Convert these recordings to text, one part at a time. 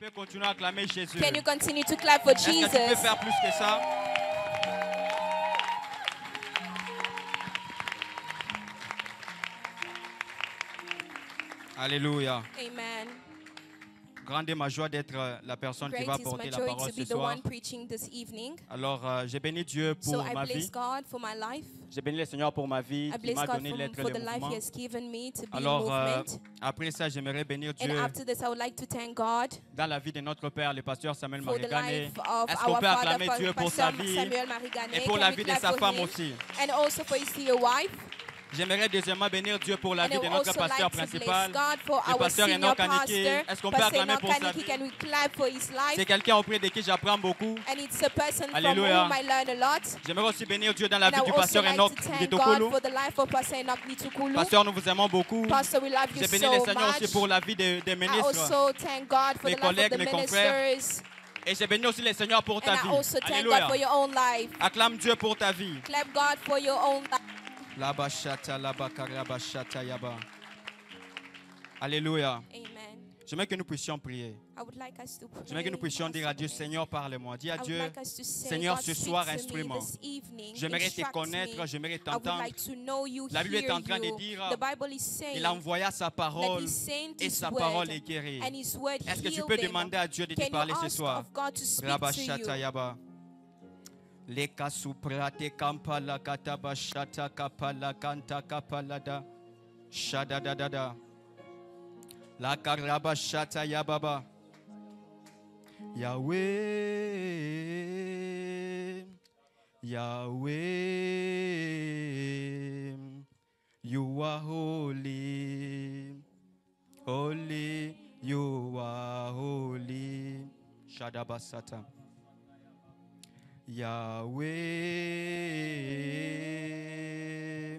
peux continuer à acclamer Jésus? Can you continue to clap for Est-ce que tu peux Jesus? faire plus que ça? Alléluia. Amen. Grande est ma joie d'être la personne qui Great va is my porter la joy parole to ce be the soir. one preaching this evening. Alors, j'ai béni Dieu So pour I ma bless vie. God for my life. J'ai béni le Seigneur pour ma vie, I qui bless m'a God donné l'être for et the le life mouvement. He has given me to be in Alors, movement. après ça, j'aimerais bénir And Dieu after this, I would like to thank God dans la vie de notre Père, le pasteur Samuel for the Marigane. life of Est-ce qu'on our peut father, acclamer Dieu pour sa Pastor vie Samuel Marigane. et pour Can la we vie de clap sa for femme him? aussi? And also for his dear wife. J'aimerais deuxièmement bénir Dieu pour la And vie I de would notre also pasteur like to bless principal, God for le our pasteur senior Enoch Kaniki. pastor, Est-ce qu'on peut Pastor acclamer Enoch pour sa Kaniki. vie? Can we clap for his life? C'est quelqu'un auprès de qui j'apprends beaucoup. And it's a person from Alléluia. whom I learn a lot. J'aimerais aussi bénir Dieu dans la And I vie du would also pasteur like Enoch to thank Nitokolo. God for the life of Pastor Enoch Nitukulu. Pasteur, nous vous aimons beaucoup. Pastor, we love you J'ai béni so le Seigneur much. aussi pour la vie des I ministres. also thank God for mes the life of collègues, the mes confrères. ministers. Et j'ai béni aussi le Seigneur pour ta And vie. I also thank God Alléluia. for your own life. Acclame Dieu pour ta vie. Clap God for your own life. Labashata, labakarabashata, yaba. Alléluia. Amen. J'aimerais que nous puissions prier. I would like us to pray. J'aimerais que nous puissions dire à Dieu, Seigneur, parle-moi. Dis à I would Dieu, like us to say, Seigneur, God, ce speak soir, to me instruis-moi. this evening, J'aimerais te instruct connaître, me. j'aimerais I would t'entendre. like to know you, La Bible est hear en train de you. dire, The Bible is saying il envoya sa parole that he sent et his sa word, parole est guérie. and his word Est-ce que tu healed peux them. demander à Dieu de te Can you parler ce ask soir? of God to speak to Rabashata you? yaba. Leka suprate kampala katabashata kapala kanta kapalada. Shadadadada. La karabashata yababa. Yahweh, Yahweh, you are holy, holy, you are holy. Shadabasata. Yahweh,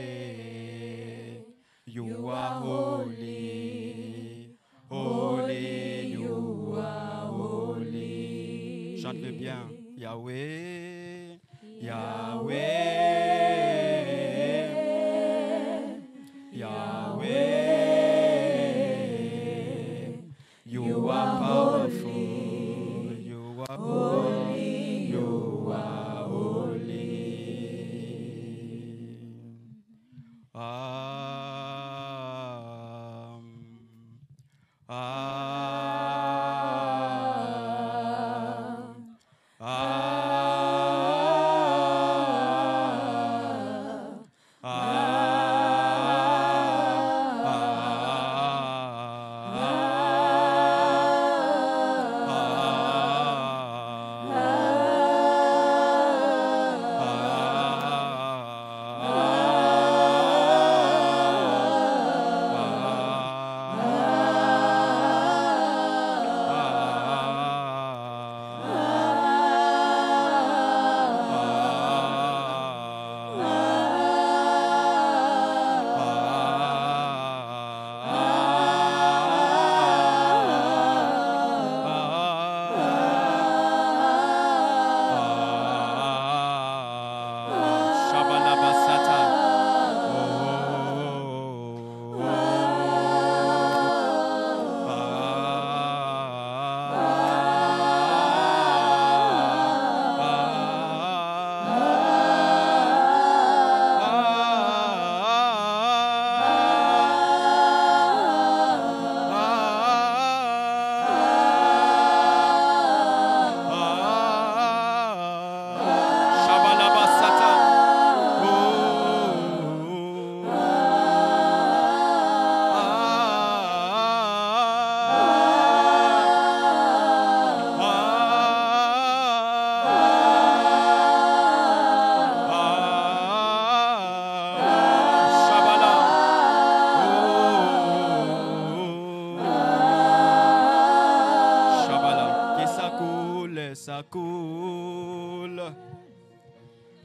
Yahweh, you are holy, holy, you are holy. Chante-le bien. Yahweh, Yahweh, Yahweh, you are powerful, you are holy, you are holy.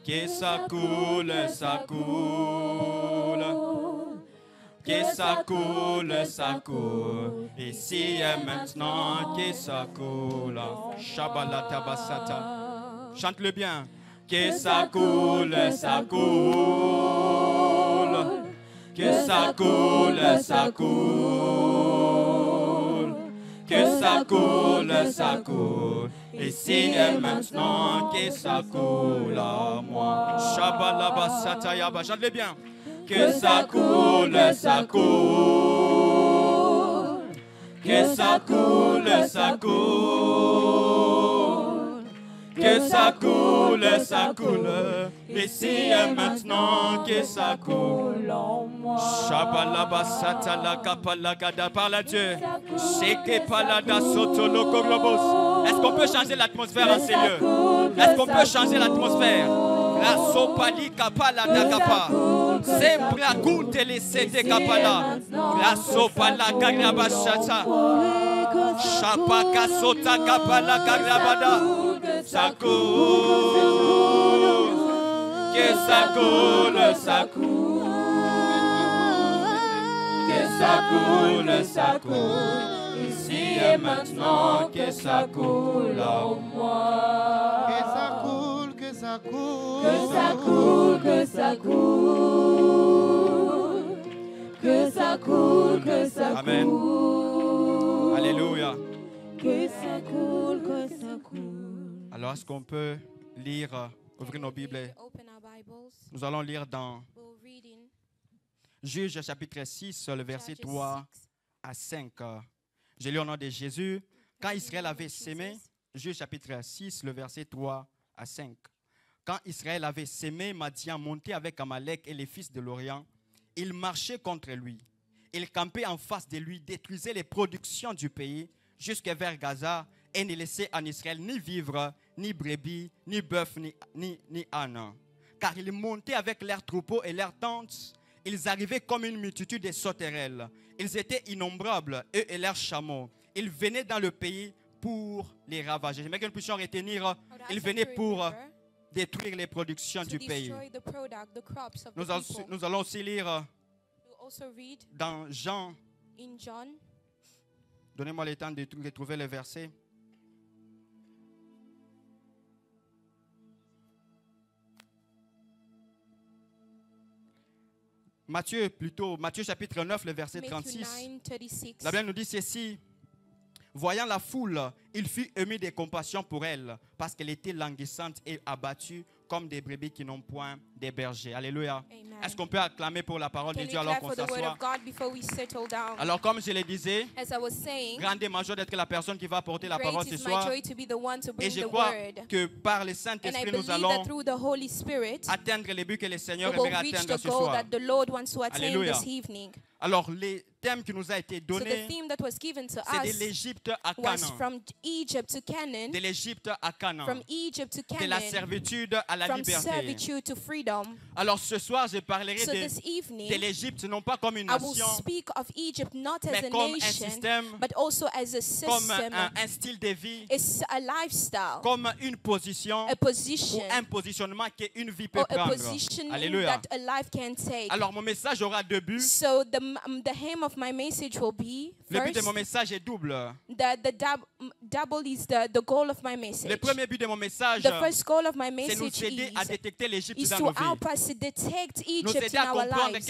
Que ça coule, ça coule. Que ça coule, ça coule. Ici et maintenant, que ça coule. Shabala tabasata. Chante-le bien. Que ça coule, ça coule. Que ça coule, ça coule. ça coule, ici et maintenant, que ça coule à moi. Shabalaba Satayaba, chante-le bien. Que ça coule, ça coule. Que ça coule, ça coule. Que ça coule, ici et maintenant, que ça coule en moi. Shabalaba Satalaka Palagada, parle à Dieu. Sheke Palada Sotoloko Globos. Est-ce qu'on peut changer l'atmosphère en ces lieux? Est-ce qu'on peut changer l'atmosphère? La sopali kapala da kapa. Sembra kunte le sete kapala. La sopala kagraba shata. Shapaka sota kapala kagrabada. Ça coule. Que ça coule, ça coule. Que ça coule, ça coule. Ici et maintenant, que ça coule en moi. Que ça coule, que ça coule. Que ça coule, que ça coule. Que ça coule, que ça coule. Amen. Alléluia. Que ça coule, que ça coule. Alors, est-ce qu'on peut lire, ouvrir nos Bibles? Open our Bibles. Nous allons lire dans We'll read in Juge chapitre 6, le verset Judges 3 6. à 5. Je lis au nom de Jésus. Quand Israël avait sémé, Juge chapitre 6, le verset 3 à 5. Quand Israël avait sémé, Madian montait avec Amalek et les fils de l'Orient. Il marchait contre lui. Il campait en face de lui, détruisait les productions du pays jusque vers Gaza et ne laissait en Israël ni vivre, ni brebis, ni bœuf, ni âne. Car ils montaient avec leurs troupeaux et leurs tentes. Ils arrivaient comme une multitude de sauterelles. Ils étaient innombrables, eux et leurs chameaux. Ils venaient dans le pays pour les ravager. J'aimerais que nous puissions retenir, ils venaient pour détruire les productions du pays. Nous allons aussi lire dans Jean. In John, Donnez-moi le temps de trouver le verset. Matthieu chapitre 9, le verset 36. 9:36. La Bible nous dit ceci. Voyant la foule, il fut ému de compassion pour elle, parce qu'elle était languissante et abattue comme des brebis qui n'ont point de berger. Alléluia. Amen. Est-ce qu'on peut acclamer pour la parole Can de we Dieu alors clap qu'on for the word s'assoit? of God before we settle down? Alors comme je le disais, As I was saying, grande et majeure d'être la personne qui va apporter la great parole ce is my soir. joy to be the one to Et bring je the crois word. que par le And I Saint-Esprit, nous believe that allons through the Holy Spirit, atteindre les buts que le Seigneur we will aimerait reach atteindre the ce goal soir. that the Lord wants to attain Alléluia. this evening. Alors, les thèmes qui nous a été So the donnés, theme that was given to c'est de us l'Égypte à was Canaan. from Egypt to Canaan, De l'Égypte à Canaan. from Egypt to De la Canaan, servitude à la from liberté. servitude to freedom. Alors, ce soir, je parlerai So this de evening, l'Égypte, non pas comme une I will nation, speak of Egypt not as mais a comme un nation, système, but also as a comme system. un style de vie, It's a lifestyle, comme une position a position, ou un positionnement qu'une vie peut or a prendre. position Alléluia. that a life can take. Alors, mon message aura deux buts. So the aim of my message will be, Le but de first, mon message est double. double is the goal of my message. Le premier but de mon message, The first goal of my c'est nous message aider à is détecter l'Égypte dans to nos vies. help us to detect Nous Egypt aider in à our comprendre lives.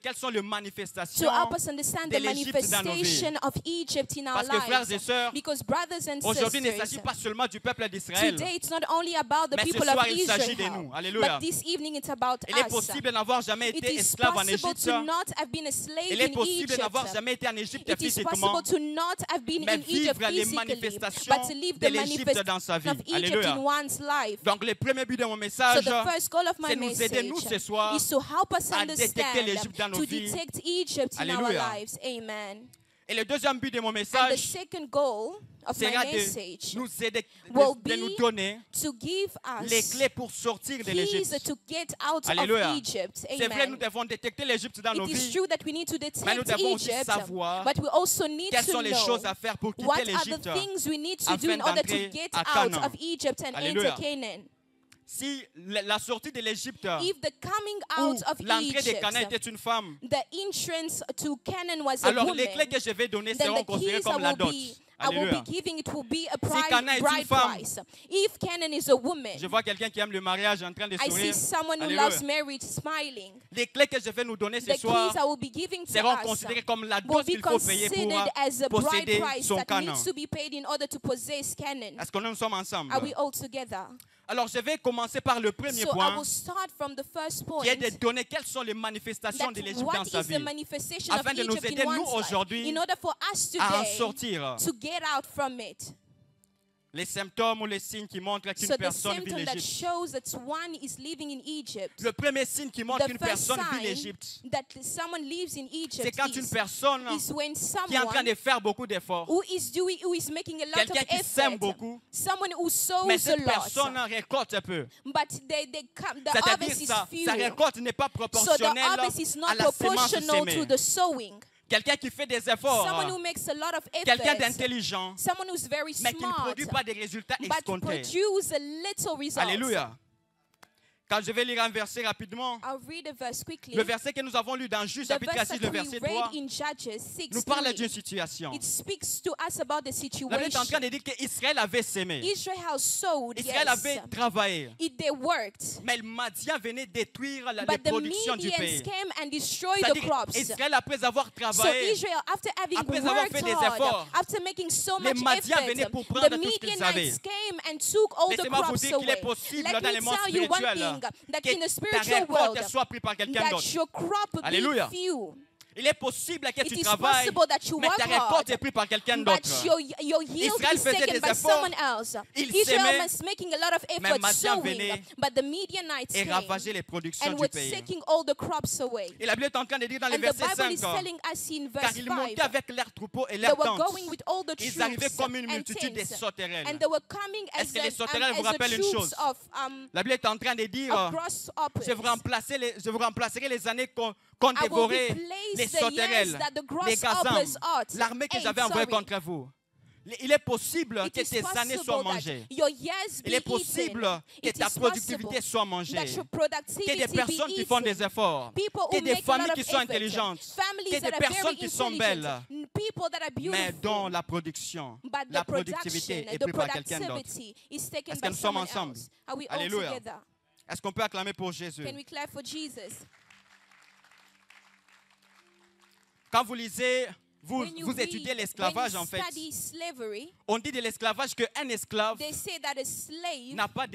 quelles sont les To manifestations help us understand de the l'Égypte dans nos vies. manifestation of Egypt in our Parce que frères et lives. sœurs, Because brothers and aujourd'hui, il ne sisters, s'agit pas seulement du peuple d'Israël. today it's not only about the Mais ce people soir, of il s'agit de Israel, nous. Alléluia. but this evening it's about Il est us. possible de n'avoir jamais It été is esclave en possible Égypte. to not have been a slave Il est in possible de Egypt. n'avoir jamais été en Égypte It is physiquement, possible to not have been mais in Egypt vivre les physically, manifestations but to live de the l'Égypte dans sa vie. manifestation of Egypt Alléluia. in one's life. Donc, le premier but de mon So message, the first goal of my c'est nous aider, message nous, ce soir, is to help us à détecter understand, l'Égypte dans nos to vies. detect Egypt in our Alléluia. lives. Amen. et le deuxième but de mon And the message second goal of my sera de message nous aider, will de nous be donner to give les us clés pour sortir de keys l'Égypte. to get out Alléluia. of Egypt. C'est vrai, nous Amen. devons détecter l'Égypte dans nos It is vies, true that we need to mais nous detect devons aussi Egypt, savoir but we also need quelles to sont les know choses à faire pour what quitter are the l'Égypte. things we need to do afin in order to d'entrer get à out Canaan. of Egypt and Alléluia. enter Canaan. Si la sortie de l'Égypte If the coming ou out of l'entrée de Canaan Egypt, était une femme, the entrance to Canaan was a alors woman, les clés que je vais donner then seront the considérées keys comme la will dot. be I will Alléluia. be giving, it will be a Cana est une bride femme, price. If Canaan is a woman, je vois quelqu'un qui aime le mariage en train de I see sourire. someone who Alléluia. loves marriage smiling. Les clés que je vais nous donner ce The soir keys I will be giving to seront us considérées comme la will dose be qu'il faut payer pour considered as a bride posséder price son that Canaan. needs to be paid in order to possess Canaan. Est-ce que nous sommes ensemble? Are we all together? Alors, je vais commencer par le premier So I point, will start from the first point. qui est de donner quelles sont les manifestations That de l'Égypte what dans sa is the vie, manifestation of afin de nous Egypt aider, in nous, one's life, aujourd'hui, in order for us à en today sortir. to get out from it. Les symptômes ou les signes qui montrent qu'une So the personne vit symptom that l'Égypte. shows that one is living in Egypt, Le premier signe qui montre the qu'une first personne vit sign l'Égypte, that someone lives in c'est Egypt quand une is personne when qui est en train someone de faire beaucoup d'efforts, who is making a lot quelqu'un of qui sème effort, beaucoup, someone who mais sows a cette personne lot, récolte un peu. but they come, the C'est-à-dire harvest is sa few. récolte n'est pas So the proportionnelle harvest is à not la semence proportional to sémée. the sowing. Quelqu'un qui fait des efforts, Someone who makes a lot of quelqu'un effort, d'intelligent, someone who's very mais qui ne smart, produit pas des résultats but escomptés. produce a little results. Alléluia. Quand je vais lire un verset rapidement, I'll read a verse quickly. le verset que nous avons lu dans Juge The chapitre verse 6, that le we verset read 3, in Judges 6, nous parle 3, d'une situation. it speaks to us about the La Bible situation. est en train de dire qu'Israël avait sémé. Israel sowed, Israël yes. avait travaillé. They worked. Mais le Madian venait détruire les But the productions du Medians pays. came and destroyed the C'est-à-dire crops. Israël, après avoir So travaillé, Israel, after having après avoir worked fait des hard, efforts, after making so les much Madians effort, venaient pour prendre the tout ce qu'ils Midianites avaient. came and took all the Laissez-moi vous crops dire qu'il est away. possible Let dans me le monde tell you one spirituel thing, that in the que ta spiritual world, récolte soit prise par quelqu'un that d'autre. your crop be Alléluia. few. Il est possible que It tu is travailles, possible that you mais work ta récolte hard, est prise par quelqu'un but d'autre. your yield Israël is faisait taken des by efforts, someone else. il Israel s'aimait, was making a lot of mais effort Madian sowing, venait but the Midianites Et came ravager les productions and du were pays. taking all the crops away. Et la Bible est en train de dire dans le And the verset Bible is 5, telling us in car verse ils 5, montaient avec leurs troupeaux et they leurs were tentes. going with all the Ils arrivaient troops comme une and multitude de tents, sauterelles. and they were coming Est-ce as que les sauterelles vous as rappellent une troops chose? of La Bible est en train de dire, grasshoppers. je vous remplacerai les années qu'ont I will dévoré replace les the years sauterelles, that the les gazans, grasshoppers ate. l'armée que Ate, j'avais envoyée sorry. contre vous. Il est possible It que is tes années possible soient that mangées. your years Il be est possible eaten. que It ta is productivité possible soit mangée. that your Que productivity des personnes be qui font eaten. des efforts. People Que who des make a lot familles qui of sont effort. intelligentes. Families Que that des are personnes very qui sont intelligent. belles. People that are Mais beautiful. dont la production, But la the productivité production, est the prise par quelqu'un d'autre. productivity is taken Est-ce que by nous sommes someone ensemble? else. Are we all Alléluia. together? Est-ce qu'on peut acclamer pour Jésus? Can we clap for Jesus? Quand vous lisez, vous When you étudiez read, l'esclavage when en you fait. study slavery, On dit de l'esclavage qu'un esclave they say that a slave n'a pas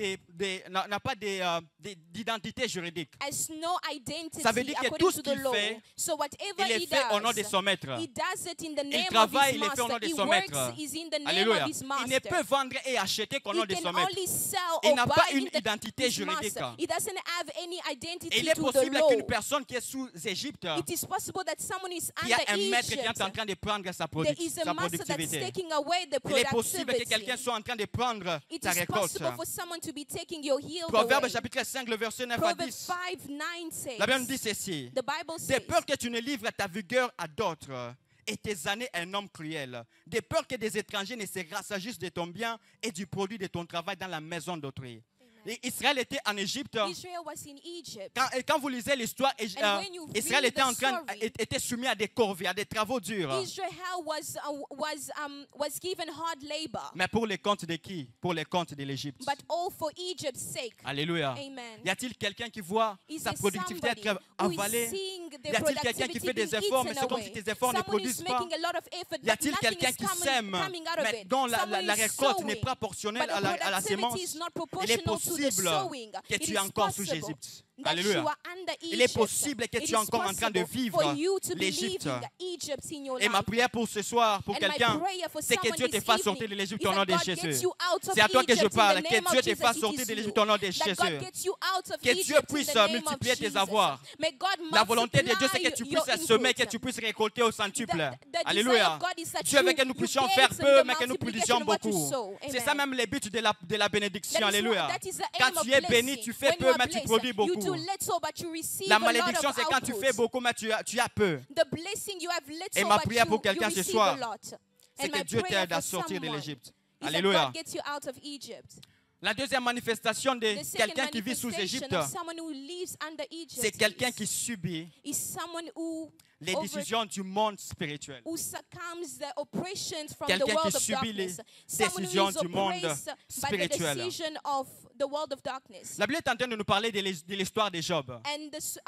d'identité juridique. has no identity Ça veut dire que according tout ce to the qu'il law. fait, So whatever Il est he fait au nom de does, son maître. he does it in the name of travaille, his il est fait au nom master. de He son works maître. is in the name Alléluia. of his Il master. ne peut vendre et acheter qu'au nom He de can son maître. only sell Il or n'a buy pas in une the, identité his juridique. master. He doesn't have any Et identity il est to the possible law. qu'une personne qui est sous Égypte, It is possible that someone is qui a under un maître qui est Egypt. en train de prendre sa There is a master that's productivité. taking away the Il est possible que productivity. quelqu'un soit en train de prendre It ta is récolte. possible for someone to be taking your yield Proverbe away. chapitre 5, le verset 9 à Proverbs 10. 5:9 says, La Bible dit ceci. the Bible De says, peur que tu ne livres ta vigueur à d'autres et tes années à un homme cruel. De peur que des étrangers ne se rassagissent de ton bien et du produit de ton travail dans la maison d'autrui. Et Israël était en Égypte. Israel was in Egypt. Quand vous lisez l'histoire, And when you Israël read était the en train, story, était soumis à des corvées, à des travaux durs. Israel was given hard labor, Mais pour les comptes de qui? Pour les comptes de l'Égypte. but all for Egypt's sake. Alléluia. Amen. Y a-t-il quelqu'un qui voit Is sa there productivité somebody être who is avalée? seeing the Y a-t-il quelqu'un qui productivity fait des being efforts, mais eaten c'est comme away? si tes efforts ne Someone produisent is pas? making a lot of effort, Y but a-t-il nothing quelqu'un is qui coming sème, out of mais it? dont la Someone is récolte n'est sowing, pas proportionnelle but à the la productivity sémence? is not Il est proportional to the possible sowing. que It tu is es encore sous possible Égypte. that Alléluia. you are under Il est Egypt. possible que It tu es is encore en train de possible vivre for you to be l'Égypte. living Egypt in your Et ma life. prière pour ce soir, pour And quelqu'un, my prayer for c'est que someone Dieu te this fasse evening sortir de l'Égypte is au nom that de God gets Jésus. you out of C'est à toi que je Egypt in parle. the Que name of Dieu te Jesus. fasse It sortir is de you. l'Égypte au nom de That God Jésus. gets you out of Que Dieu Egypt in puisse the name of multiplier tes Jesus. avoirs. May God La volonté de Dieu, c'est que multiply tu your puisses semer, que input. tu puisses récolter au centuple. The desire Alléluia. of God is that Dieu veut que nous you puissions get faire the peu, mais que nous multiplication produisions of what you beaucoup. sow. C'est Amen. ça même le but de la bénédiction. That is Alléluia. that is the Quand aim of tu es béni, blessing. tu fais When peu, you are mais tu blessed, produis you beaucoup. do little, but you receive La a lot malédiction, of c'est quand tu output. fais beaucoup, mais tu as peu. The blessing, you have little, Et ma but prière pour you quelqu'un ce receive soir, a lot. C'est And que my Dieu prayer t'aide à for sortir de someone l'Égypte. is that Alléluia. God gets you out of Egypt. La deuxième manifestation de The second quelqu'un qui vit sous manifestation Égypte, of someone who lives under Egypt c'est quelqu'un qui subit is someone who les décisions du monde spirituel. who succumbs the oppressions from the Quelqu'un qui world of subit les darkness. Someone who décisions is du monde oppressed by the spirituel. decision of the world of darkness. La Bible est en train de nous parler de l'histoire de Job. And the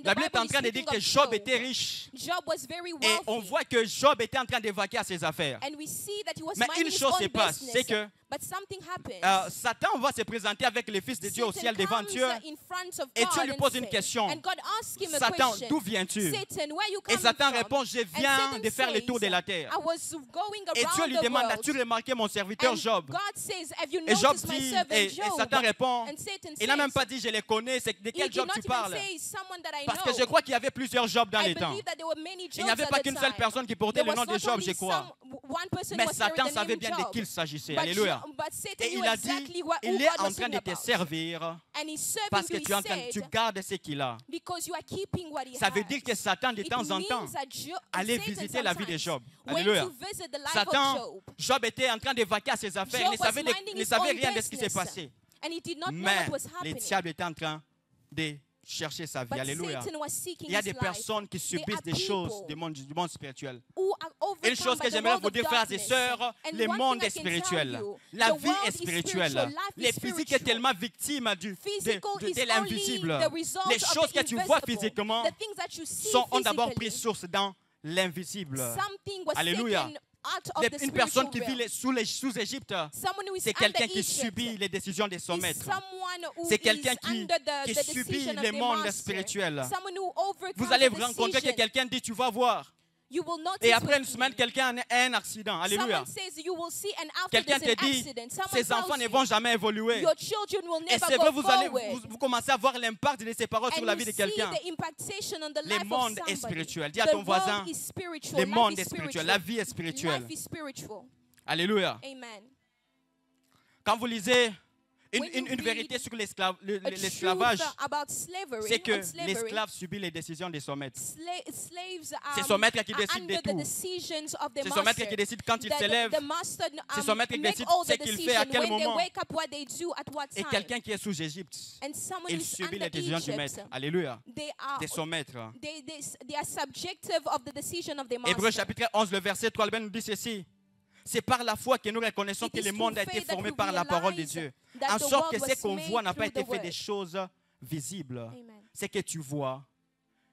La Bible est Bible en is train de speaking dire que of Job était riche. Job was very Et on wealthy. voit que Job était en train de vaquer à ses affaires. And we see that he was Mais minding une his chose own se passe, business. c'est que But something happens. Satan va se présenter avec les fils de Dieu au ciel devant Dieu. In front of Et God Dieu lui and pose une say- question. And God asks him a Satan, question. d'où viens-tu? Satan, where you Et coming Satan from? répond, je And viens Satan de faire le tour de says, la terre. I was going Et Dieu around lui the demande, world. as-tu remarqué mon serviteur And Job? God says, have you Et Job noticed my dit, servant et Job? Satan répond, And Satan il n'a même says, pas dit, je les connais, c'est de he quel did Job not tu even parles? say someone that I Parce know. que je crois qu'il y avait plusieurs Jobs dans I les temps. believe that there were many Il Jobs n'y avait at pas the qu'une seule time. personne qui portait There le nom was de not Job, only je crois. one person Mais was carrying Satan the savait name bien de Job. qui il s'agissait. But Alléluia. But Satan Et knew il a dit, exactly who il est God en was train talking de te about. servir And he's serving parce que you, tu es en train, he tu said, gardes ce qu'il a. because you are keeping what he Ça veut has. dire que Satan, de It temps en temps, means that allait Satan visiter la vie de sometimes Job. went Alléluia. to visit the life of Satan, Job. Job était en train de vaquer à ses affaires. Job Il was ne minding ne his savait own rien de ce qui s'est business. passé. And he did not know Mais what was le happening. diable était en train de chercher sa vie. But Alléluia. Satan was seeking Il y a his des life. personnes qui There subissent are des choses people du monde spirituel. who are overcome Une chose by que the j'aimerais world vous of dire, frères et darkness. sœurs, And le one monde thing est I can spirituel. tell you, La the vie world est is spirituelle. spiritual, life is Le physique est spiritual. tellement victime Physical de is l'invisible. only the result Les of choses the que tu vois invisible. physiquement The things that you see ont d'abord physically. pris source dans l'invisible. Something was Alléluia. taken out of the Une personne spiritual qui realm. vit sous Égypte, Someone who is c'est under quelqu'un qui Egypt subit les décisions de son is maître. someone who C'est is quelqu'un qui under the subit decision of le their monde master. spirituel. Someone who overcomes Vous allez the vous rencontrer que decision. quelqu'un dit, tu vas voir. You will notice Et après une with semaine, me. quelqu'un a un accident. Alléluia. Someone says you will see, and after Quelqu'un there's te an dit, accident, someone ces enfants tells ne you, vont jamais évoluer. your children will Et never c'est go vrai, forward. vous commencez à voir l'impact de ces paroles sur And la you vie de see quelqu'un. the impactation on the Le life of monde est somebody. spirituel. Dis à The ton voisin, world is spiritual. le Life monde is est spirituel. spiritual. La vie est spirituelle. Life is spiritual. Alléluia. Amen. Quand vous lisez When you une read vérité sur A l'esclavage, truth about slavery, c'est que on slavery, l'esclave subit les décisions de son maître. slaves C'est son maître qui are décide de under tout. the decisions of their C'est son maître master. qui décide quand il se lève. The master, C'est son maître qui make décide all ce the qu'il fait, à decisions, quel when they moment. wake up, what they do, at what Et time. quelqu'un qui est sous Égypte, And someone il who's subit under les décisions du Egypt, maître. Alléluia. they are De son maître. they are subjective of the decision of their master. Hébreux chapitre 11, le verset 3, le Bible nous dit ceci. C'est par la foi que nous reconnaissons It que is le monde a through été faith that formé we par la parole de realize Dieu. that En the sorte que world ce was qu'on made voit n'a pas through été the fait word. des choses visibles. Amen. Ce que tu vois,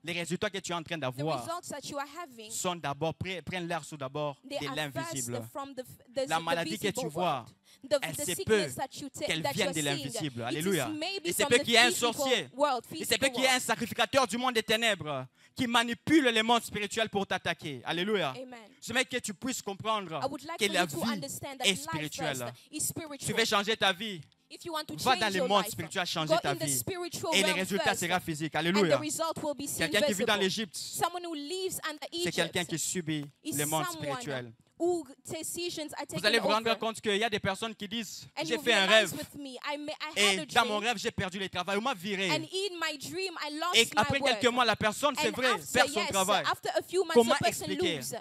les résultats que tu es en train The d'avoir results that you are having, sont d'abord, prennent l'air sous d'abord they de are l'invisible. first from La the maladie que visible tu vois, world. elle The se sickness peut that you take, qu'elle that vienne you're de seeing, l'invisible. it Alléluia. is maybe Et c'est from peut the qu'il y ait un physical sorcier. world, Et c'est peut physical qu'il y ait un world. sacrificateur du monde des ténèbres qui manipule le monde spirituel pour t'attaquer. Alléluia. Amen. J'aimerais que tu puisses comprendre I would like que for la you to vie understand that est life spirituelle. first is Tu spiritual. veux changer ta vie, If you want to va change dans le your monde life, spirituel changer go ta in the vie. spiritual Et le realm résultat first, sera physique. and the Alléluia. result will be seen Quelqu'un qui vit dans visible. l'Égypte, Someone who lives under c'est quelqu'un Egypt qui subit is le monde someone spirituel. who decisions are Vous allez taken vous rendre over. compte qu'il y a des personnes qui disent, And j'ai you fait un realize rêve with me, I et had a dans mon dream, rêve, j'ai perdu le travail. On m'a viré. and in my dream, I lost Et après my work. quelques mois, la personne, c'est And vrai, after, perd son yes, travail. after a few months, Comment the person expliquer? loses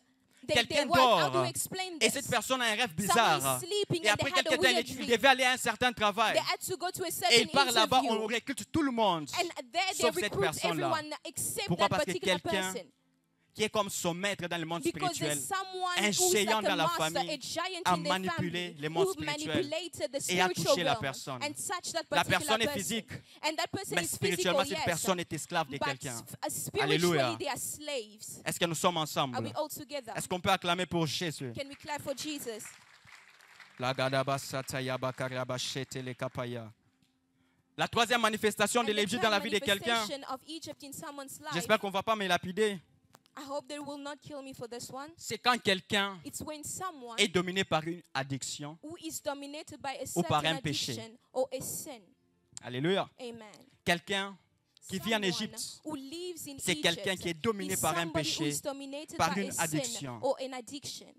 Quelqu'un their work. How do dort you explain et this? cette personne a un rêve Someone bizarre. is sleeping Et and après they had a quelques temps, weird il dream. devait aller à un certain travail. They had to go to a Et certain il part là-bas, on interview. recrute tout le monde. And there they Sauf cette recruit personne-là. everyone except Pourquoi? that Parce que particular quelqu'un person. qui est comme son maître dans le monde Because spirituel, there's someone un who's géant like dans a la master, famille, a giant a in their manipulé family, le monde who spirituel manipulated the et a spiritual touché la realm personne. and touched that La particular personne est person. physique, And that person mais is spirituellement, physical, cette yes. personne est esclave de But quelqu'un. spiritually, Alléluia. they are slaves. Est-ce que nous sommes ensemble? Are we all together? Est-ce qu'on peut acclamer pour Jésus? Can we clap for Jesus? La troisième manifestation de And the l'Égypte third dans la vie de quelqu'un, manifestation of Egypt in someone's life, j'espère qu'on ne va pas me lapider, I hope they will not kill me for this one. c'est quand quelqu'un It's when someone est dominé par une addiction. who is dominated by a ou par certain un péché. addiction or a sin. Alléluia. Amen. Quelqu'un qui vit en Someone Égypte, who lives in c'est quelqu'un Egypt qui est dominé is par un somebody who péché, is dominated par by une a sin addiction. or an addiction.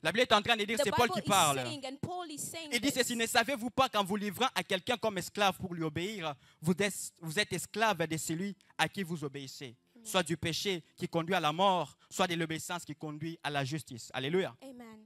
La Bible est en train de dire, The c'est Paul Bible qui is parle. saying, and Paul is saying Il dit this, ceci, ne savez-vous pas qu'en vous livrant à quelqu'un comme esclave pour lui obéir, vous êtes esclave de celui à qui vous obéissez, soit du péché qui conduit à la mort, soit de l'obéissance qui conduit à la justice. Alléluia. Amen.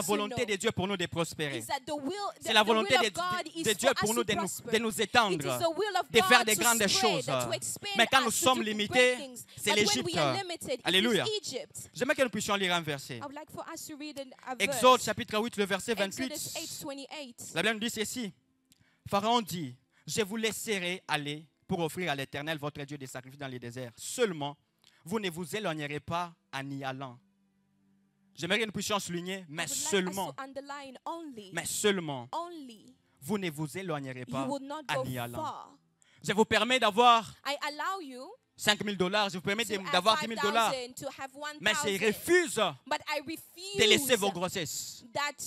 to volonté know de Dieu pour nous de prospérer. is that the will, C'est la the volonté will de, of God is de Dieu for pour us nous to de prosper. nous It is étendre, the will of de faire God des to grandes spread, choses. to expand Mais quand nous us, sommes to do limités, great things. c'est But when l'Égypte. we are limited, it Alléluia. is Egypt. J'aimerais que nous puissions lire un verset. I would like for us to read a Exode verse. chapitre 8, le verset 28. Exodus 8:28. La Bible nous dit ceci. Pharaon dit, je vous laisserai aller pour offrir à l'Éternel votre Dieu des sacrifices dans les déserts. Seulement, vous ne vous éloignerez pas en y allant. J'aimerais que nous puissions souligner, mais I would like us seulement, to underline only, vous ne vous éloignerez pas you will not en go y allant. far. Je vous permets d'avoir I allow you $5 000, je vous permets to have d'avoir $10 000, 5,000, to have mais je 1,000. refuse But I de laisser vos refuse grossesses. that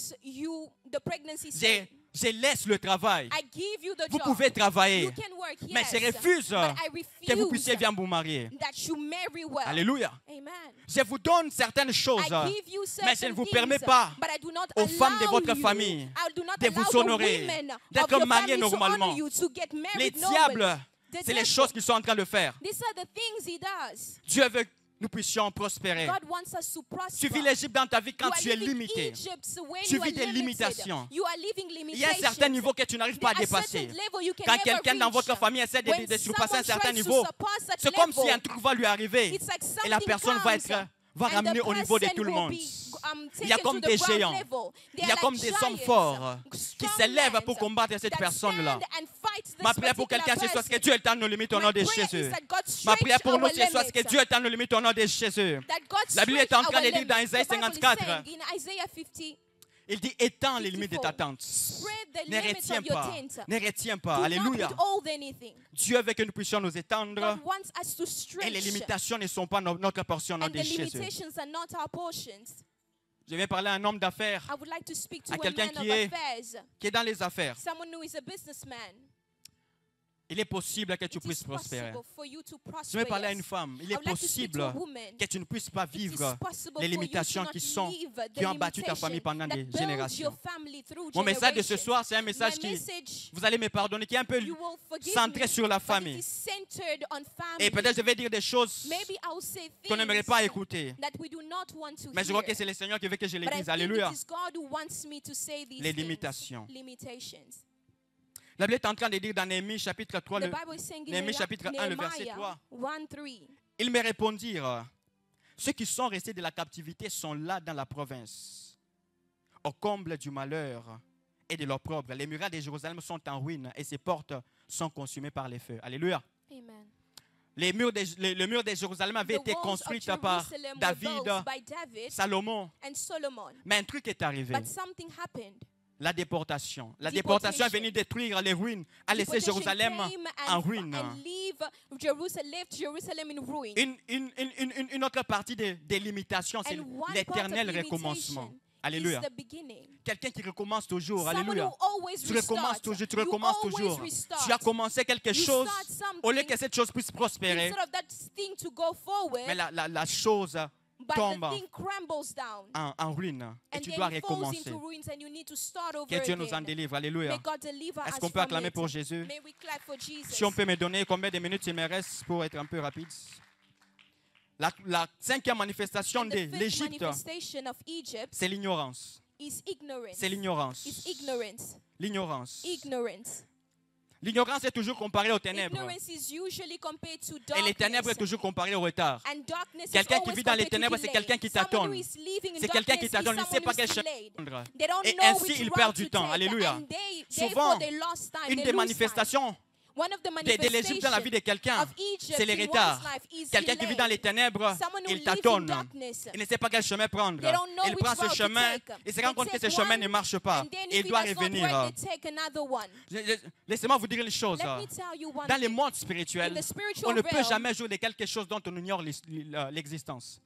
the pregnancy stay. Je laisse le travail. I give you the Vous job. pouvez travailler, You can work, mais yes. je refuse But I que vous refuse puissiez bien vous marier. that you marry well. Alléluia. Amen. Je vous donne certaines choses, I give you mais je ne certain vous things, permets pas but I do not aux femmes de allow votre you, famille I do not de allow vous the honorer, women of d'être your mariées family to normalement. honor you, to get married Les normally. diables, The c'est les devil, choses qu'ils sont en train de faire. these are the things he does. Dieu veut que nous puissions prospérer. God wants us to prosper. Tu vis l'Égypte dans ta vie quand You are tu es living limité. Egypt when Tu you are vis des limited. limitations. You are living Il y a un limitations. certain niveau que tu n'arrives pas à There are dépasser. certain level you can Quand never quelqu'un dans reach. votre famille essaie de When surpasser un someone certain tries to niveau, surpass that c'est comme si level, un truc va lui arriver it's like et la something personne va comes, va and the ramener au niveau de person tout le will monde. be, Il y a taken comme to the des ground géants. level. They Il y a are comme like des hommes giants, forts qui strong s'élèvent men pour combattre cette that personne-là. stand and fight this Ma prière pour particular quelqu'un ce soir, c'est que person. Dieu étend nos limites au nom de My prayer Jésus. is that God Ma stretch prière pour nous our ce soir, c'est que limits. Dieu étend nos limites au nom de Jésus. That God La Bible est en stretch train de our dire dans limits. Isaïe The Bible is 54, saying in Isaiah 50, il dit étends les limites de ta tente. spread the Ne limits retiens of your pas. tent. Ne retiens pas. Do Alléluia. not withhold anything. Dieu veut que nous puissions nous étendre God wants us to et les stretch. limitations ne sont pas notre portion au nom And de the Jésus. limitations are not our portions. Je vais parler à un homme d'affaires I would like to speak to À a quelqu'un man qui of est- affairs. qui est dans les affaires. Someone who is a businessman. Il est possible que tu It puisses is prospérer. possible for you to Je prosper. vais parler à yes. une femme. Il I est would like to speak to a possible woman. que tu ne puisses pas It is vivre possible les for you to limitations not qui sont- live the qui ont battu ta famille limitation pendant that des builds générations. your family through Mon message de ce generations. soir, c'est un message My qui, message, vous allez me pardonner, qui est un peu you will forgive centré me, sur la but it famille. is centered on family. Et peut-être je vais dire des choses Maybe I'll say qu'on n'aimerait things pas écouter. that we do not want to Mais je crois hear. que c'est le Seigneur qui veut que je les But I dise. think Alléluia. it is God who wants me to say these Les things. limitations. Limitations. La Bible est en train de dire dans Néhémie chapitre 3, The Bible is saying in Néhémie chapitre 1, le verset Nehemiah 3. 1:3. Ils me répondirent, ceux qui sont restés de la captivité sont là dans la province, au comble du malheur et de l'opprobre. Les murailles de Jérusalem sont en ruine et ses portes sont consumées par les feux. Alléluia. Amen. Le mur de Jérusalem avait The été walls of construit par Jerusalem were David, built by David Salomon. and Solomon. Mais un truc est arrivé, But something happened. la déportation. La Deportation. déportation est venue détruire les ruines, a laissé Deportation Jérusalem came en ruine. and left Jerusalem in ruin. Une autre partie des limitations, c'est And one part l'éternel of recommencement. limitation Alléluia. is the beginning. Quelqu'un qui recommence toujours. Someone Alléluia. who always Tu recommences restart. toujours, tu You recommences always toujours. restart. Tu as commencé quelque You chose, start something, au lieu que cette chose puisse prospérer, instead of that thing to go forward, mais la chose but tombe the thing crumbles down. en ruine et And tu then dois it falls recommencer. into ruins and you need to start over Que Dieu nous en again. délivre. Alléluia. May God deliver Est-ce us qu'on peut from acclamer it. pour Jésus? May we clap for Jesus. Si on peut me donner combien de minutes il me reste pour être un peu rapide. La cinquième manifestation And de the fifth l'Égypte, manifestation of Egypt c'est l'ignorance. is ignorance. C'est l'ignorance. Is ignorance. L'ignorance. Ignorance. L'ignorance est toujours comparée aux ténèbres. Ignorance is usually compared to Et les ténèbres darkness. est toujours comparées au retard. And darkness is Quelqu'un qui always vit dans les compared to ténèbres, c'est delay. quelqu'un qui Someone tâtonne. who is living in C'est quelqu'un qui darkness tâtonne, is il ne sait someone pas who quel is chemin delayed. prendre. They don't Et know ainsi, which il route perd to du temps. take. Alléluia. And Souvent, therefore they lost time. une They des lose time. manifestations One of the de l'Égypte dans la vie de quelqu'un, of Egypt c'est les in one's retards. life is Quelqu'un qui vit dans les ténèbres, Someone who il lives in tâtonne. darkness. Il ne sait pas quel chemin prendre. They don't know Il prend which ce route to chemin, take. il se rend They compte que ce take chemin one, ne marche pas. and then Et if il it doit does not revenir. work, they take another one. Laissez-moi vous dire une chose. Let me tell you one Dans le thing. monde In spirituel, the spiritual on ne peut realm, jamais jouer de quelque chose dont on ignore l'existence.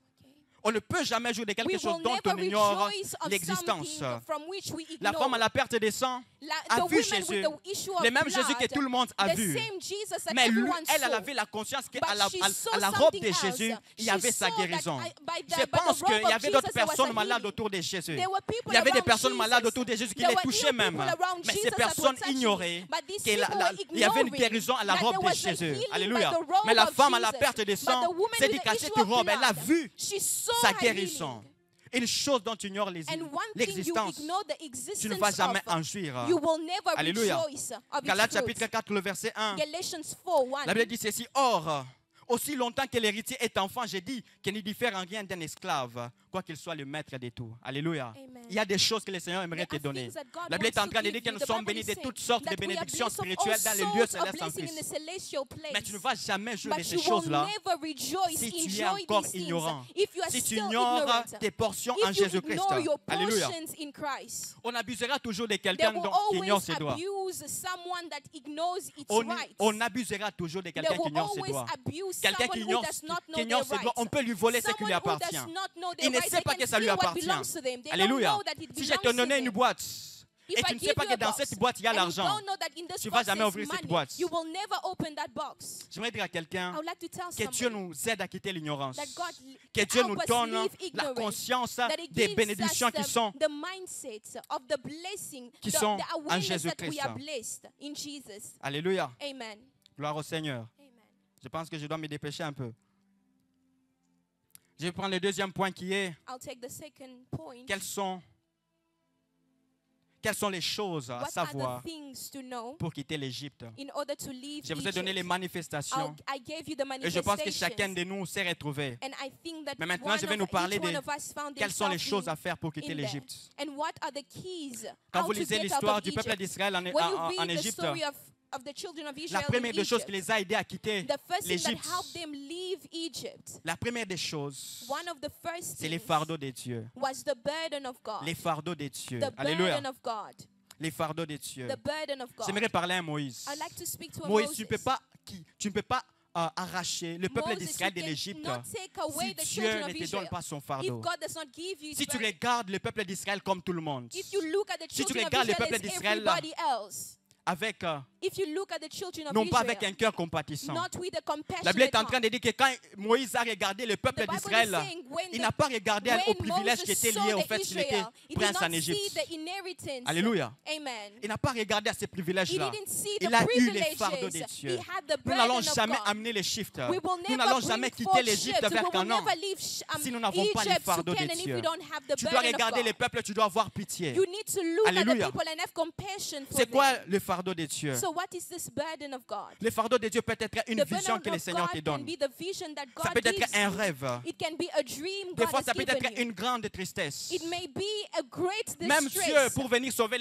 On ne peut jamais jouer de we quelque chose will dont never on ignore rejoice of l'existence. something from which we La ignore. femme à la perte des sangs a The vu woman Jésus, with the issue of le même Jésus que blood, tout le monde a the vu. same Jesus that Mais lui, everyone elle saw. avait la conscience But qu'à la, she saw à la robe de something Jésus, else. il y avait She sa saw that guérison. by the Je pense robe qu'il y of avait d'autres Jesus, there was personnes a malades healing. autour de Jésus. There were people Il y avait des around personnes Jesus. malades autour de Jésus qui There les were touchaient ill même. people around Mais Jesus ces that personnes were touching. ignoraient But these qu'il people were y avait une ignoring guérison à la that robe there de was a Jésus. healing by Alléluia. the robe Mais la of femme à la Jesus. perte des But sangs the woman s'est with dit the qu'à issue cette of robe, elle a blood, vu she saw sa her guérison. Une chose dont tu ignores healing. And one thing you l'existence, ignore the tu ne existence vas jamais of, en jouir. you will never Alléluia. rejoice of its Galates fruits. chapitre 4, le verset 1. Galatians 4:1. La Bible dit ceci. Or, Aussi longtemps que l'héritier est enfant, j'ai dit qu'il ne diffère en rien d'un esclave, quoi qu'il soit le maître des tout. Alléluia. Amen. Il y a des choses que le Seigneur aimerait te donner. La Bible est en train de dire que nous sommes bénis de toutes sortes de bénédictions spirituelles dans les lieux célestes en Christ. Mais tu ne vas jamais jouir de ces choses-là si tu es encore ignorant, si tu ignores tes portions en Jésus-Christ. Alléluia. On abusera toujours de quelqu'un qui ignore ses droits. On abusera toujours de quelqu'un qui ignore ses droits. Quelqu'un qui ignore ses droits, on peut lui voler ce qui lui appartient. Il ne sait pas que ça lui appartient. Alléluia. Si je te donnais une boîte et tu ne sais pas que dans cette boîte il y a l'argent, tu ne vas jamais ouvrir cette boîte. J'aimerais dire à quelqu'un que Dieu nous aide à quitter l'ignorance. Que Dieu nous donne la conscience des bénédictions qui sont en Jésus-Christ. Alléluia. Gloire au Seigneur. Je pense que je dois me dépêcher un peu. Je vais prendre le deuxième point qui est quelles sont les choses à savoir pour quitter l'Égypte. Je vous ai donné les manifestations et je pense que chacun de nous s'est retrouvé. Mais maintenant, je vais nous parler de quelles sont les choses à faire pour quitter l'Égypte. Quand vous lisez l'histoire du peuple d'Israël en Égypte, la première des choses qui les a aidés à quitter l'Égypte, la première des choses, c'est les fardeaux de Dieu. Les fardeaux de Dieu. Alléluia. Les fardeaux de Dieu. J'aimerais parler à Moïse. Moïse, tu ne peux pas arracher le peuple d'Israël de l'Égypte si Dieu ne te donne pas son fardeau. Si tu regardes le peuple d'Israël comme tout le monde, si tu regardes le peuple d'Israël avec non pas avec un cœur compatissant. La Bible est en train de dire que quand Moïse a regardé le peuple d'Israël, il n'a pas regardé au privilège qui était lié au fait qu'il était prince en Égypte. Alléluia. Il n'a pas regardé à ces privilèges-là. Il a eu les fardeaux de Dieu. Nous n'allons jamais amener les shifts. Nous n'allons jamais quitter l'Égypte vers Canaan si nous n'avons pas les fardeaux de Dieu. Tu dois regarder les peuples, tu dois avoir pitié. Alléluia. C'est quoi le fardeau de Dieu? Le fardeau de Dieu peut être une vision que le Seigneur te donne. Ça peut être un rêve. Des fois, ça peut être une grande tristesse. Même Dieu, pour venir sauver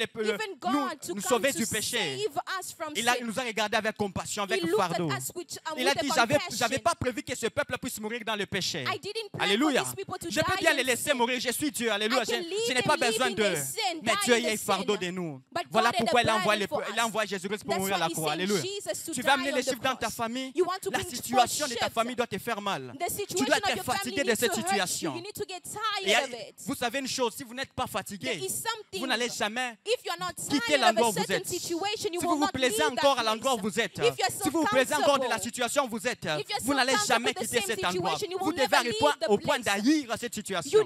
nous sauver du péché, il nous a regardé avec compassion, avec fardeau. Il a dit, j'avais pas prévu que ce peuple puisse mourir dans le péché. Alléluia. Je peux bien les laisser mourir, je suis Dieu. Alléluia. Je n'ai pas besoin d'eux. Mais Dieu a un fardeau de nous. Voilà pourquoi il a envoyé Jésus-Christ pour mourir à la croix. Alléluia. Tu vas amener les chiffres dans ta famille. La situation de ta famille doit te faire mal. Tu dois être fatigué de cette situation. Et vous savez une chose, si vous n'êtes pas fatigué, vous n'allez jamais quitter l'endroit où vous êtes. Si vous vous plaisez encore à l'endroit où vous êtes, si vous vous plaisez encore de la situation où vous êtes, vous n'allez jamais quitter cet endroit. Vous devez arriver au point d'haïr cette situation.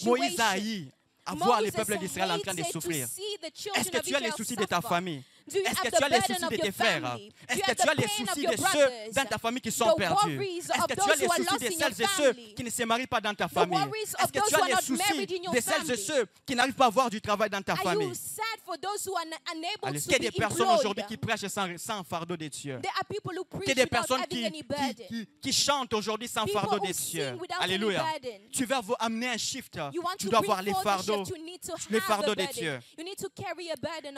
Moïse a haï à voir le peuple d'Israël en train de souffrir. Est-ce que tu as les soucis de ta famille? Est-ce que tu as les soucis de tes frères? Est-ce que tu as les soucis de ceux dans ta famille qui sont perdus? Est-ce que tu as les soucis de celles et ceux qui ne se marient pas dans ta famille? Est-ce que tu as les soucis de celles et ceux qui n'arrivent pas à avoir du travail dans ta famille? Est-ce qu'il y a des personnes aujourd'hui qui prêchent sans fardeau de Dieu? Il y a des personnes qui chantent aujourd'hui sans fardeau de Dieu. Alléluia. Tu vas amener un shift. Tu dois avoir les fardeaux de Dieu.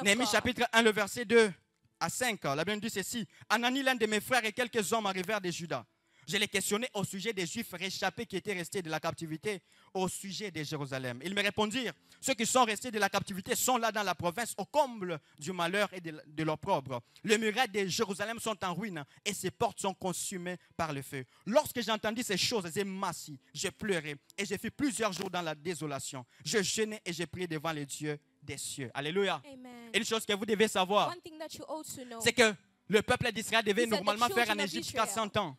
Néhémie chapitre 1, le verset 2 à 5, la Bible dit ceci. Anani, l'un de mes frères et quelques hommes arrivèrent de Juda. Je les questionnais au sujet des Juifs réchappés qui étaient restés de la captivité, au sujet de Jérusalem. Ils me répondirent, ceux qui sont restés de la captivité sont là dans la province, au comble du malheur et de l'opprobre. Les murailles de Jérusalem sont en ruine et ses portes sont consumées par le feu. Lorsque j'ai entendu ces choses, j'ai m'assis, j'ai pleuré et j'ai fait plusieurs jours dans la désolation. Je jeûnais et j'ai prié devant les dieux des cieux. Alléluia. Amen. Une chose que vous devez savoir, c'est que le peuple d'Israël devait normalement faire en Égypte jusqu'à 100 ans.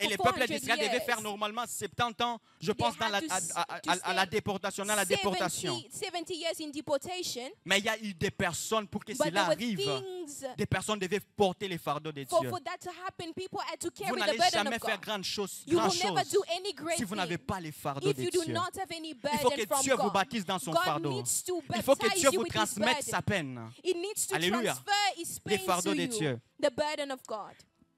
Et le peuple d'Israël devait faire normalement 70 ans, je pense, à la déportation. Mais il y a eu des personnes pour que cela arrive. Des personnes devaient porter les fardeaux de Dieu. Vous n'allez jamais faire grand chose si vous n'avez pas les fardeaux de Dieu. Il faut que Dieu vous baptise dans son fardeau. Il faut que Dieu vous transmette sa peine. Alléluia. Les fardeaux de Dieu.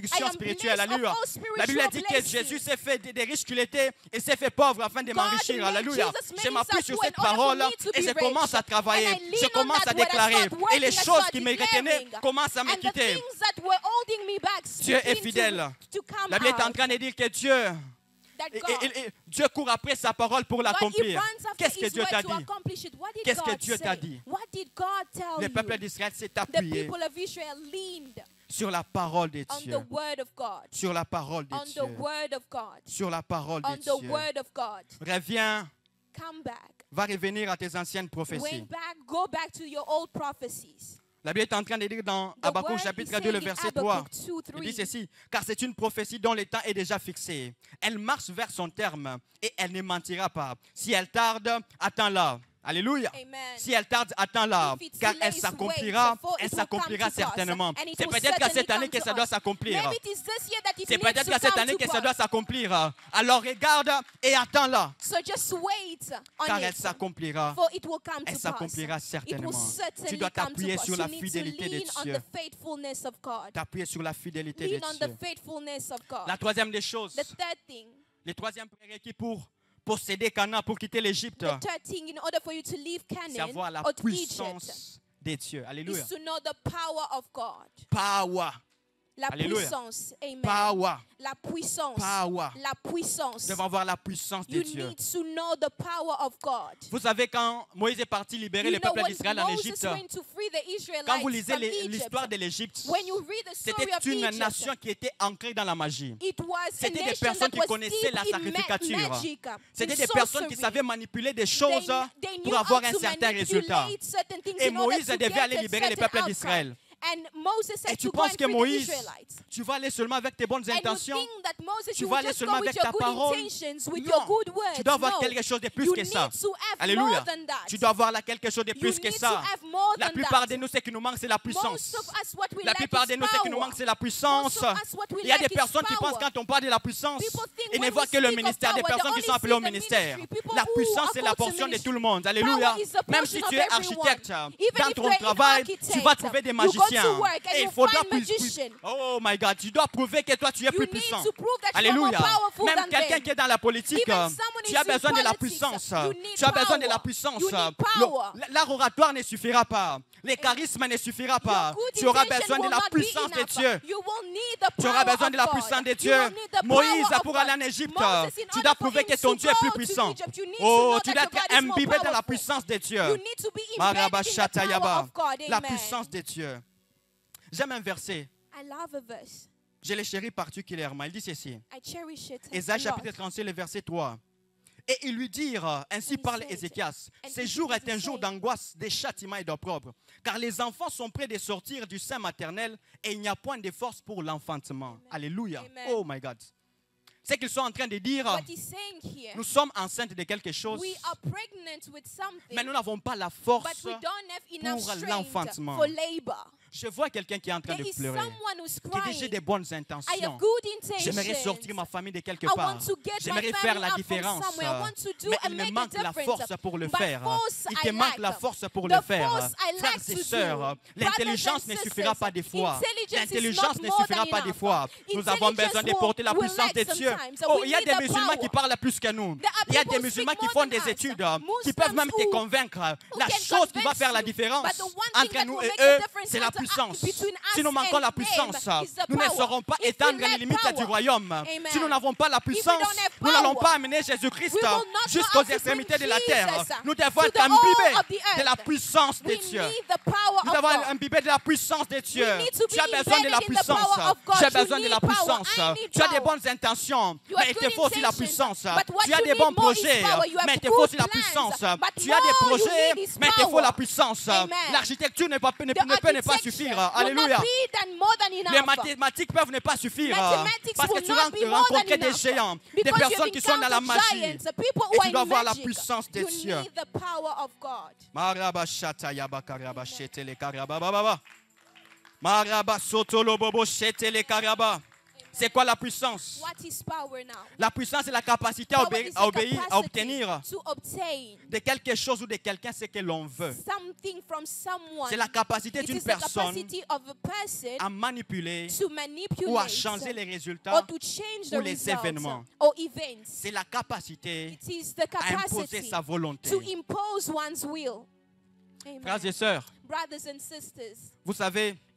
bénédiction am spirituelle. blessed of Alléluia. all La Bible a dit spiritual que Jésus blessings. s'est fait des riches qu'il était et s'est fait pauvre afin de m'enrichir. made Alléluia. Jesus Je m'appuie made sur us cette in order for parole me to et be je commence à rich. travailler. And I lean Je on commence that à word. I déclarer. start Et working, les I choses start qui me retenaient declaring. commencent à me And the quitter. things that were holding me back Dieu est begin fidèle. to come La Bible est en about train de dire que Dieu, that et- God, Dieu court après sa parole pour God, he l'accomplir. runs after Qu'est-ce que his Dieu word t'a to dit? accomplish it. What did Qu'est-ce que God Dieu t'a say? dit? What did God tell Le peuple you? d'Israël s'est The appuyé people of Israel leaned sur la parole de on Dieu. the word of God, Sur la parole de on Dieu. the word of God, Sur la parole on de the Dieu. word of God. Reviens, Come back. va revenir à tes anciennes prophéties. Went back, go back to your old prophecies. La Bible est en train de dire dans The Habakkuk word chapitre is 2, le saying in verset 3. Habakkuk 2, Il dit 3. ceci, car c'est une prophétie dont le temps est déjà fixé. Elle marche vers son terme et elle ne mentira pas. Si elle tarde, attends-la. Alléluia. Amen. Si elle tarde, attends-la, If it's car delayed, elle s'accomplira, wait, for elle it will s'accomplira come to pass, certainement. and it C'est will peut-être qu'à certainly cette année come que to ça doit us. s'accomplir. Maybe it is this year that it C'est needs peut-être to qu'à cette come année to que ça pass. doit s'accomplir. Alors regarde et attends-la, So just wait on car elle it, s'accomplira. for it will come Elle to pass. s'accomplira It will certainement. Tu certainly dois come to t'appuyer pass. sur You la need to fidélité de lean on Dieu. the faithfulness of God. T'appuyer sur la fidélité de Lean on the Dieu. faithfulness of God. La troisième des choses, The third thing, le troisième prérequis pour posséder Canaan, pour quitter l'Égypte, the third thing, in order for you to leave c'est Canaan avoir la or to Egypt, puissance de Dieu. Alléluia. is to know the power of God. Power. La Alléluia. puissance. Amen. Power. La puissance. Power. La puissance. Nous devons avoir la puissance de You Dieu. need to know the power of God. Vous savez, quand Moïse est parti libérer You le know, peuple when d'Israël en Moses Égypte, went to free the Israelites quand vous lisez from Egypt, l'histoire de l'Égypte, when you read the story c'était of une Egypt, nation qui était ancrée dans la magie. it was a C'était des nation personnes that qui was connaissaient deep la in sacrificature. magic, C'était in des personnes qui sorcery. savaient manipuler des choses They knew pour avoir how un to certain résultat. manipulate certain things Et in order Moïse to devait get aller a libérer le certain peuple outcome. d'Israël. And Moses said Et tu to go penses and que free the Moïse, Israelites. tu vas aller seulement avec tes bonnes And you intentions? think that Moses, Tu you vas will aller just seulement go with avec your ta good parole? intentions, with Non. your good words. Tu dois avoir No. quelque chose de plus You que need ça. to have Alléluia. more than that. Tu dois avoir là quelque chose de You plus que need to ça. have more La than plupart that. de nous, ce qui nous manque, c'est la puissance. Most of us, what we La lack plupart is de nous, ce qui nous power. manque, c'est la puissance. Most of us, what we Il y a lack des is personnes qui power. pensent quand on parle de la puissance, People think ils ne when voient we que le speak of ministère, des power, personnes they qui sont only appelées au see the ministère. ministry. People La who puissance, are c'est la called to portion de ministry. tout le monde. Alléluia. Power is the Même si portion tu of es everyone. architecte, Even dans if ton you're an travail, architect, tu vas trouver des you go to magiciens. work and Et you il faudra find magician. Oh my God, tu dois prouver que toi, tu es You plus need puissant. to prove that Alléluia. you're more powerful Même than quelqu'un them. qui est dans la politique, Even someone tu is as in besoin de la politics, puissance. you need Tu as besoin de la power. puissance. You need power. L'art oratoire ne suffira pas. Les charismes ne suffira pas. Your good Tu auras intention besoin de will la not be puissance de enough. Dieu. You will need the Tu auras power besoin of de la God. puissance de You Dieu. will need the Moïse, power of pour God. aller en Égypte, Moses, in tu order dois for prouver him que ton to Dieu est plus go to puissant. Egypt, you need to Oh, know tu that dois your God être is more imbibé dans la powerful. puissance de Dieu. You need to be embedded in the power Marabashatayaba. of God. La Amen. puissance de Dieu. J'aime un verset. I love a verse. Je le chéris particulièrement. Il dit ceci. I cherish it Ésaïe a lot. chapitre 36, le verset 3. Et ils lui dirent, ainsi parle Ézéchias, ce jour est un jour d'angoisse, de châtiment et d'opprobre, car les enfants sont prêts de sortir du sein maternel et il n'y a point de force pour l'enfantement. Alléluia. Amen. Oh my God. C'est qu'ils sont en train de dire, What he's saying here, nous sommes enceintes de quelque chose, we are pregnant with something, mais nous n'avons pas la but force. we don't have enough pour strength l'enfantement. for labor. Je vois quelqu'un qui est en train There de is pleurer, someone who's qui dit j'ai crying. des bonnes I intentions. have good intentions. J'aimerais sortir ma famille de quelque I part. want to get my J'aimerais family faire la out from différence. somewhere. I want to do Mais and il make me a manque la difference. force pour le But faire. force Il I te manque lack. la force pour The le faire. force I Frères lack et to sœurs, do. l'intelligence ne Brothers and suffira pas des sisters, fois. intelligence is L'intelligence not ne more suffira than pas des enough. fois. Nous avons besoin de porter la will puissance de lack Dieu. sometimes. Oh, We il y a need des the musulmans qui power. parlent plus que nous. There are Il y a people des musulmans speak qui more font than des us. études, qui Muslims peuvent même te who convaincre. La can chose qui va convince faire la you. différence But the one thing entre that nous will et make a eux, difference c'est la between puissance. us Si nous manquons la and them puissance, is the nous ne power. saurons pas If we étendre les lack limites power, du royaume. Amen. Si nous n'avons pas la we puissance, don't have nous n'allons power, pas amener Jésus-Christ we will not jusqu'aux go out to extrémités de bring la terre. Jesus Nous devons to être the all imbibés of the earth. de la puissance de We Dieu. need the power Nous of devons God. être imbibés de la puissance de Dieu. We need to Tu as be besoin de la embedded in the puissance. power of God. Tu as You besoin de need la power. puissance. I need Tu as des power. bonnes intentions, You have mais il te good faut aussi la intentions. puissance. But what Tu as you des need bons more is projets, power. You have mais il te faut aussi la good plans. puissance. But Tu as des more you projets, need is mais il te faut power. la puissance. Amen. L'architecture ne peut The ne pas architecture suffire. will Alléluia. not be than more than enough. Les mathématiques peuvent ne pas suffire. Mathematics Parce que will tu not be more rencontres than des enough. géants, des Because personnes you've qui sont dans la encountered magie. giants, the people Et who tu are dois in avoir la magic. puissance de You Dieu. need the power of God. Marabashata yabakaraba shetele karaba baba. Marabasotolo bobo shetele karaba. C'est quoi la puissance? What is power now? La puissance, c'est la capacité à Power is the obéir, à capacity obtenir to obtain de quelque chose ou de quelqu'un ce que l'on veut. something from someone. C'est la capacité It d'une is the personne capacity of a person à manipuler to manipulate ou à changer les résultats. or to change the ou les results événements. or events. C'est la capacité It is the à imposer capacity sa volonté. to impose one's will. Amen. Frères et sœurs, Brothers and sisters, vous savez,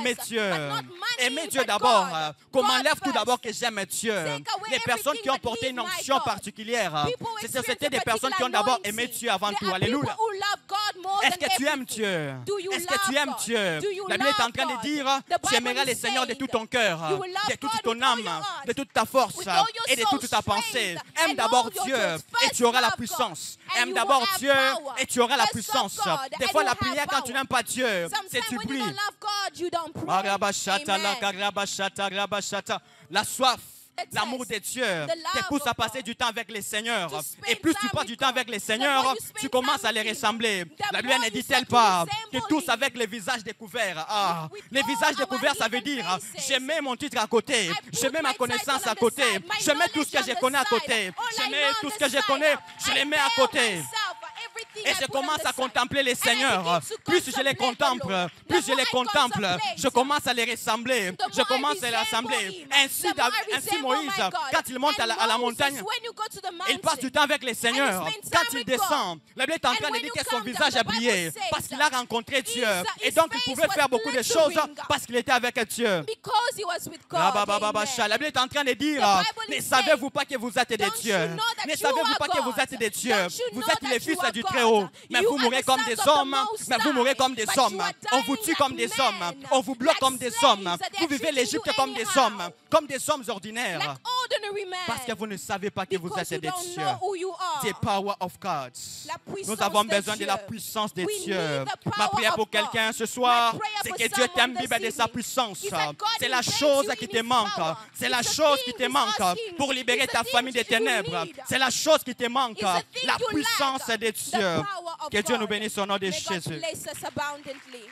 aimer Dieu, but not Aimer believe Dieu that d'abord. God, Comment God enlève tout d'abord que first. j'aime Dieu. Take away Les personnes qui ont everything porté but une He is my onction God. particulière. People experience C'était a des personnes qui ont particular d'abord anointing. aimé Dieu avant There tout. are Alléluia. people who love God more Est-ce than que tu aimes everything. Dieu? Do you Est-ce que tu love aimes God? Dieu? Do you La Bible est en love train de God? dire, The tu aimeras Bible le is Seigneur de saying tout ton cœur, you will love de toute God ton with all âme, your heart, de toute ta force with all your et de soul, toute ta pensée. strength, Aime and d'abord all your Dieu thoughts. et First tu auras la love puissance. God, and Aime you d'abord will have Dieu power. et tu auras la First love puissance. God, Des and fois, you la have prière, quand tu power. n'aimes pas Dieu, c'est Sometimes tu when you pries. don't love God, you don't pray. Arabashata, Amen. lakarabashata, rabashata. La soif, l'amour de Dieu te pousse à passer du temps avec les seigneurs. Et plus tu passes du temps avec les seigneurs, tu commences à les ressembler. La Bible ne dit-elle pas que tous avec les visages découverts. Ah, les visages découverts, ça veut dire je mets mon titre à côté, je mets ma connaissance à côté, je mets tout ce que je connais à côté, je mets tout ce que je connais, je les mets à côté. Et je commence à contempler les seigneurs. Plus je les contemple, je commence à les ressembler. Je commence à les rassembler. Ainsi Moïse, quand il monte à la montagne, il passe du temps avec les seigneurs. Quand il descend, la Bible est en train de dire que son visage a brillé parce qu'il a rencontré Dieu. Et donc il pouvait faire beaucoup de choses parce qu'il était avec Dieu. Because he was with God. La Bible est en train de dire, ne savez-vous pas que vous êtes des dieux? Ne savez-vous pas que vous êtes des dieux? Vous êtes les fils du Très-Haut. Mais vous mourrez comme des hommes. Mais vous mourrez comme des hommes. On vous tue comme des hommes. On vous bloque comme des hommes. Vous vivez l'Égypte comme des hommes. Comme des hommes ordinaires. Like ordinary men. Parce que vous ne savez pas que vous Because êtes you des don't dieux. know who you are. The power of God. La puissance Nous avons de besoin de Dieu. la puissance de We Dieu. need the Ma power prière pour of God. quelqu'un ce soir, My prayer c'est for que Dieu someone t'imbibe this de sa evening puissance. is that God C'est la embeds chose you qui in te His manque. power. C'est la It's the chose thing qui te He's manque asking. pour libérer It's ta the famille des thing you ténèbres. need. C'est la chose qui te manque. It's the thing La you puissance lack. de The Dieu. power of Que Dieu God. nous bénisse au nom de May God Jésus. bless us abundantly.